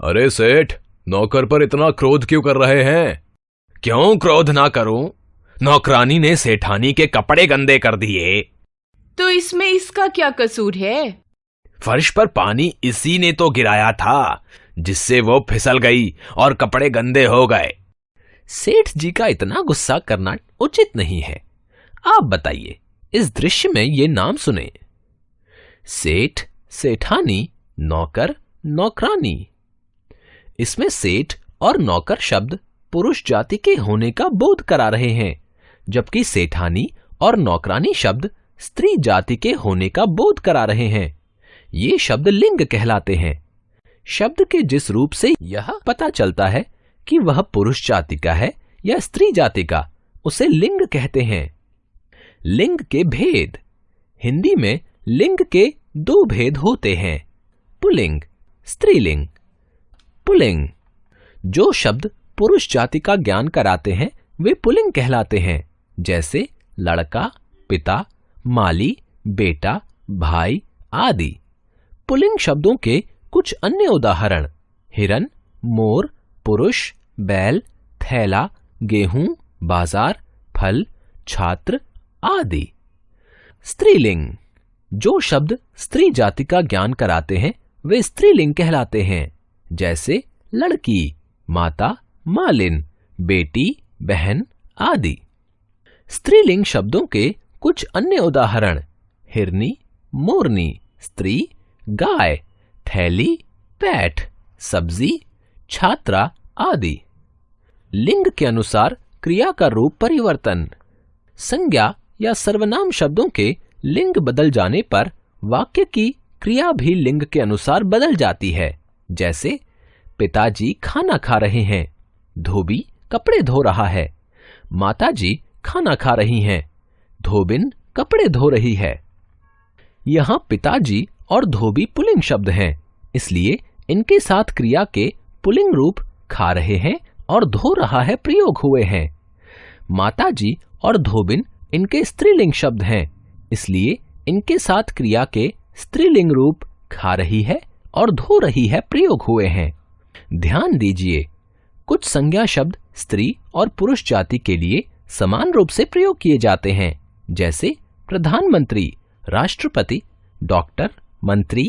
अरे सेठ, नौकर पर इतना क्रोध क्यों कर रहे हैं? क्यों क्रोध ना करूं? नौकरानी ने सेठानी के कपड़े गंदे कर दिए। तो इसमें इसका क्या कसूर है? फर्श पर पानी इसी ने तो गिराया था, जिससे वो फिसल गई और कपड़े गंदे हो गए। सेठ जी का इतना गुस्सा करना उचित नहीं है। आप बताइए, इस दृश्य में ये नाम सुने। सेठ, सेठानी, नौकर, नौकरानी। इसमें सेठ और नौकर शब्द पुरुष जाति के होने का बोध करा रहे हैं, जबकि सेठानी और नौकरानी शब्द स्त्री जाति के होने का बोध करा रहे हैं। ये शब्द लिंग कहलाते हैं। शब्द के जिस रूप से यह पता चलता है कि वह पुरुष जाति का है या स्त्री जाति का, उसे लिंग कहते हैं। लिंग के भेद। हिंदी में लिंग के दो भेद होते हैं, पुल्लिंग, स्त्रीलिंग। पुल्लिंग, जो शब्द पुरुष जाति का ज्ञान कराते हैं वे पुल्लिंग कहलाते हैं, जैसे लड़का, पिता, माली, बेटा, भाई आदि। पुल्लिंग शब्दों के कुछ अन्य उदाहरण: हिरन, मोर, पुरुष, बैल, थैला, गेहूं, बाजार, फल, छात्र आदि। स्त्रीलिंग, जो शब्द स्त्री जाति का ज्ञान कराते हैं वे स्त्रीलिंग कहलाते हैं, जैसे लड़की, माता, मालिन, बेटी, बहन आदि। स्त्रीलिंग शब्दों के कुछ अन्य उदाहरण: हिरनी, मोरनी, स्त्री, गाय, थैली, पैठ, सब्जी, छात्रा आदि। लिंग के अनुसार क्रिया का रूप परिवर्तन। संज्ञा या सर्वनाम शब्दों के लिंग बदल जाने पर वाक्य की क्रिया भी लिंग के अनुसार बदल जाती है, जैसे पिताजी खाना खा रहे हैं, धोबी कपड़े धो रहा है, माताजी खाना खा रही हैं, धोबिन कपड़े धो रही है। यहाँ पिताजी और धोबी पुल्लिंग शब्द हैं, इसलिए इनके साथ क्रिया के पुल्लिंग रूप खा रहे हैं और धो रहा है प्रयोग हुए हैं। माताजी और धोबिन इनके स्त्रीलिंग शब्द हैं, इसलिए इनके साथ क्रिया के स्त्रीलिंग रूप खा रही है और धो रही है प्रयोग हुए हैं। ध्यान दीजिए, कुछ संज्ञा शब्द स्त्री और पुरुष जाति के लिए समान रूप से प्रयोग किए जाते हैं, जैसे प्रधानमंत्री, राष्ट्रपति, डॉक्टर, मंत्री,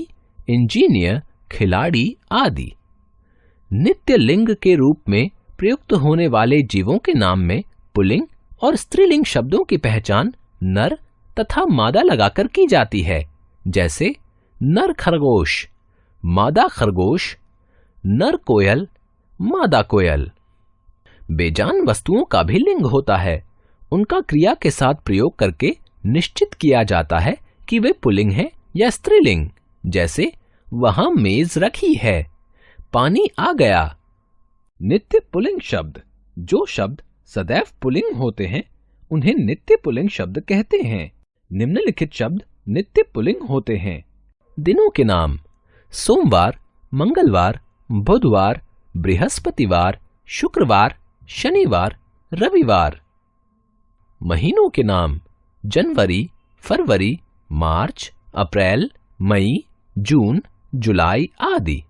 इंजीनियर, खिलाड़ी आदि। नित्य लिंग के रूप में प्रयुक्त होने वाले जीवों के नाम में पुल्लिंग और स्त्रीलिंग शब्दों की पहचान नर तथा मादा लगाकर की जाती है, जैसे नर खरगोश, मादा खरगोश, नर कोयल, मादा कोयल। बेजान वस्तुओं का भी लिंग होता है, उनका क्रिया के साथ प्रयोग करके निश्चित किया जाता है कि वे पुल्लिंग हैं या स्त्रीलिंग, जैसे वहां मेज रखी है, पानी आ गया। नित्य पुल्लिंग शब्द। जो शब्द सदैव पुल्लिंग होते हैं उन्हें नित्य पुल्लिंग शब्द कहते हैं। निम्नलिखित शब्द नित्य पुल्लिंग होते हैं: दिनों के नाम: सोमवार, मंगलवार, बुधवार, बृहस्पतिवार, शुक्रवार, शनिवार, रविवार। महीनों के नाम: जनवरी, फरवरी, मार्च, अप्रैल, मई, जून, जुलाई आदि।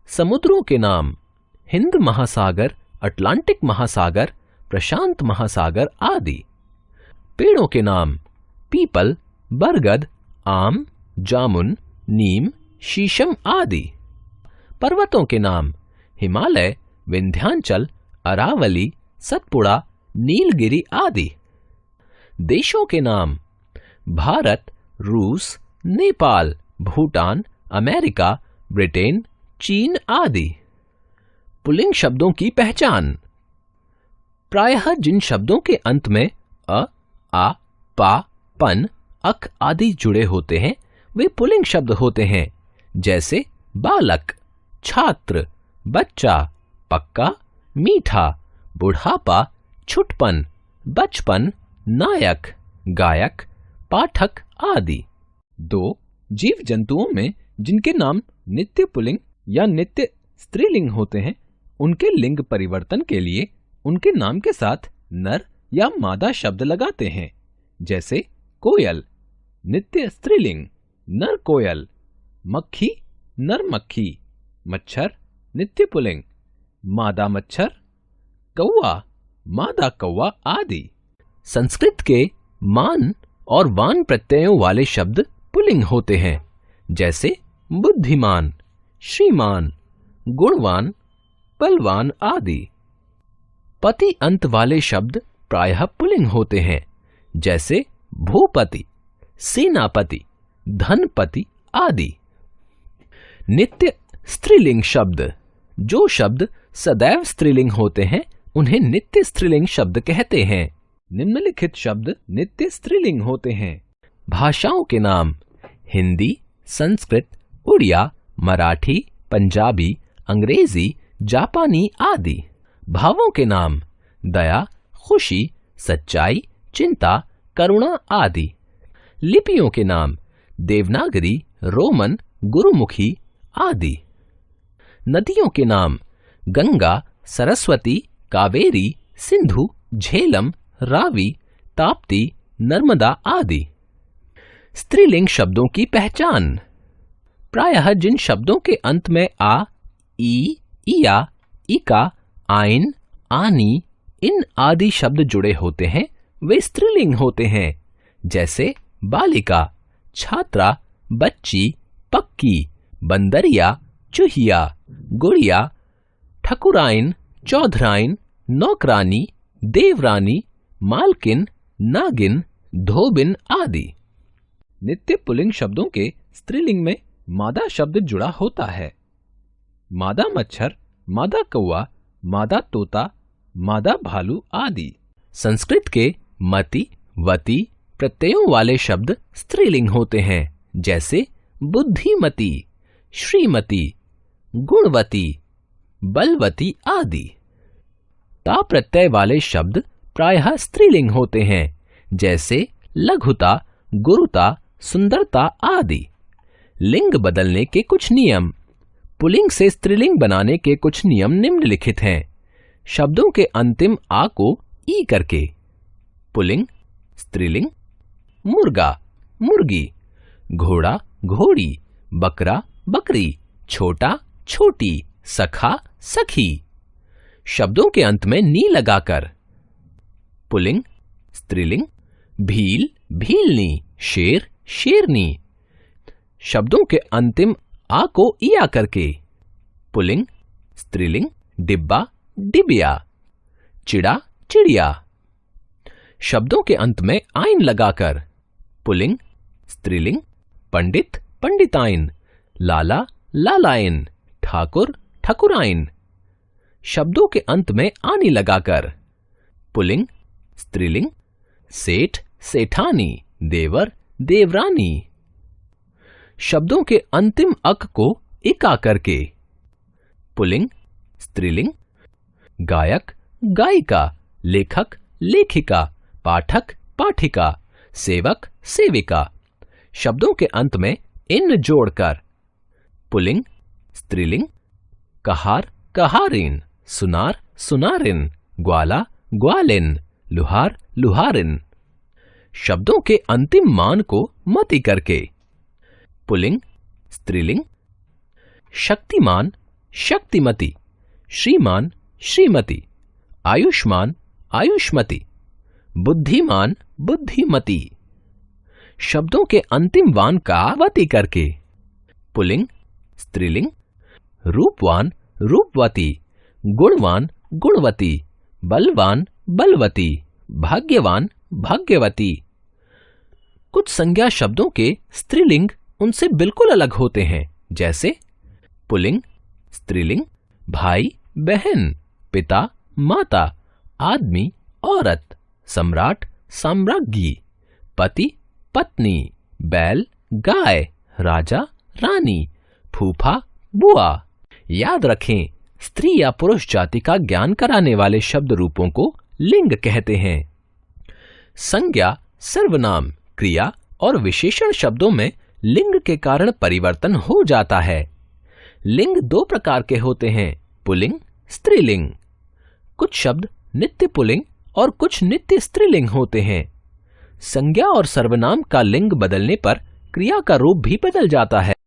समुद्रों के नाम: हिंद महासागर, अटलांटिक महासागर, प्रशांत महासागर आदि। पेड़ों के नाम: पीपल, बरगद, आम, जामुन, नीम, शीशम आदि। पर्वतों के नाम: हिमालय, विंध्याचल, अरावली, सतपुड़ा, नीलगिरी आदि। देशों के नाम: भारत, रूस, नेपाल, भूटान, अमेरिका, ब्रिटेन, चीन आदि। पुल्लिंग शब्दों की पहचान। प्रायः जिन शब्दों के अंत में अ, आ, पा, पन, अक आदि जुड़े होते हैं वे पुल्लिंग शब्द होते हैं, जैसे बालक, छात्र, बच्चा, पक्का, मीठा, बुढ़ापा, छुटपन, बचपन, नायक, गायक, पाठक आदि। 2. जीव जंतुओं में जिनके नाम नित्य पुल्लिंग या नित्य स्त्रीलिंग होते हैं उनके लिंग परिवर्तन के लिए उनके नाम के साथ नर या मादा शब्द लगाते हैं, जैसे कोयल, नित्य स्त्रीलिंग, नर कोयल, मक्खी, नर मक्खी, मच्छर, नित्य पुल्लिंग मादा मच्छर, कौवा, मादा कौवा आदि। संस्कृत के मान और वान प्रत्ययों वाले शब्द पुल्लिंग होते हैं, जैसे बुद्धिमान, श्रीमान, गुणवान, बलवान आदि। पति अंत वाले शब्द प्रायः पुल्लिंग होते हैं, जैसे भूपति, सेनापति, धनपति आदि। नित्य स्त्रीलिंग शब्द, जो शब्द सदैव स्त्रीलिंग होते हैं उन्हें नित्य स्त्रीलिंग शब्द कहते हैं। निम्नलिखित शब्द नित्य स्त्रीलिंग होते हैं। भाषाओं के नाम हिंदी, संस्कृत, उड़िया, मराठी, पंजाबी, अंग्रेजी, जापानी आदि। भावों के नाम दया, खुशी, सच्चाई, चिंता, करुणा आदि। लिपियों के नाम देवनागरी, रोमन, गुरुमुखी आदि। नदियों के नाम गंगा, सरस्वती, कावेरी, सिंधु, झेलम, रावी, ताप्ती, नर्मदा आदि। स्त्रीलिंग शब्दों की पहचान। प्रायः जिन शब्दों के अंत में आ, ई, इया, इका, आइन, आनी, इन आदि शब्द जुड़े होते हैं वे स्त्रीलिंग होते हैं, जैसे बालिका, छात्रा, बच्ची, पक्की, बंदरिया, चूहिया, गुड़िया, ठकुराइन, चौधराइन, नौकरानी, देवरानी, मालकिन, नागिन, धोबिन आदि। नित्य पुल्लिंग शब्दों के स्त्रीलिंग में मादा शब्द जुड़ा होता है। मादा मच्छर, मादा कौवा, मादा तोता, मादा भालू आदि। संस्कृत के मति, वति प्रत्ययों वाले शब्द स्त्रीलिंग होते हैं, जैसे बुद्धिमती, श्रीमती, गुणवती, बलवती आदि। ता प्रत्यय वाले शब्द प्रायः स्त्रीलिंग होते हैं, जैसे लघुता, गुरुता, सुंदरता आदि। लिंग बदलने के कुछ नियम। पुल्लिंग से स्त्रीलिंग बनाने के कुछ नियम निम्नलिखित हैं। शब्दों के अंतिम आ को ई करके। पुल्लिंग, स्त्रीलिंग। मुर्गा, मुर्गी, घोड़ा, घोड़ी, बकरा, बकरी, छोटा, छोटी, सखा, सखी। शब्दों के अंत में नी लगाकर। पुल्लिंग, स्त्रीलिंग। भील, भीलनी, शेर, शेरनी। शब्दों के अंतिम आ को इया करके। पुल्लिंग, स्त्रीलिंग। डिब्बा, डिबिया, चिड़ा, चिड़िया। शब्दों के अंत में आइन लगाकर। पुल्लिंग, स्त्रीलिंग। पंडित, पंडिताइन, लाला, लालाइन, ठाकुर, ठकुराइन। शब्दों के अंत में आनी लगाकर। पुल्लिंग, स्त्रीलिंग। सेठ, सेठानी, देवर, देवरानी। शब्दों के अंतिम अक को इका करके। पुल्लिंग, स्त्रीलिंग। गायक, गायिका, लेखक, लेखिका, पाठक, पाठिका, सेवक, सेविका। शब्दों के अंत में इन जोड़कर। पुल्लिंग, स्त्रीलिंग। कहार, कहारिन, सुनार, सुनारिन, ग्वाला, ग्वालिन, लुहार, लुहारिन। शब्दों के अंतिम मान को मति करके। पुल्लिंग, स्त्रीलिंग। शक्तिमान, शक्तिमती, श्रीमान, श्रीमती, आयुष्मान, आयुष्मती, बुद्धिमान, बुद्धिमती। शब्दों के अंतिम वान का वती करके। पुल्लिंग, स्त्रीलिंग। रूपवान, रूपवती, गुणवान, गुणवती, बलवान, बलवती, भाग्यवान, भाग्यवती। कुछ संज्ञा शब्दों के स्त्रीलिंग उनसे बिल्कुल अलग होते हैं, जैसे पुल्लिंग, स्त्रीलिंग। भाई, बहन, पिता, माता, आदमी, औरत, सम्राट, साम्राज्ञी, पति, पत्नी, बैल, गाय, राजा, रानी, फूफा, बुआ। याद रखें, स्त्री या पुरुष जाति का ज्ञान कराने वाले शब्द रूपों को लिंग कहते हैं। संज्ञा, सर्वनाम, क्रिया और विशेषण शब्दों में लिंग के कारण परिवर्तन हो जाता है। लिंग दो प्रकार के होते हैं, पुल्लिंग, स्त्रीलिंग। कुछ शब्द नित्य पुल्लिंग और कुछ नित्य स्त्रीलिंग होते हैं। संज्ञा और सर्वनाम का लिंग बदलने पर क्रिया का रूप भी बदल जाता है।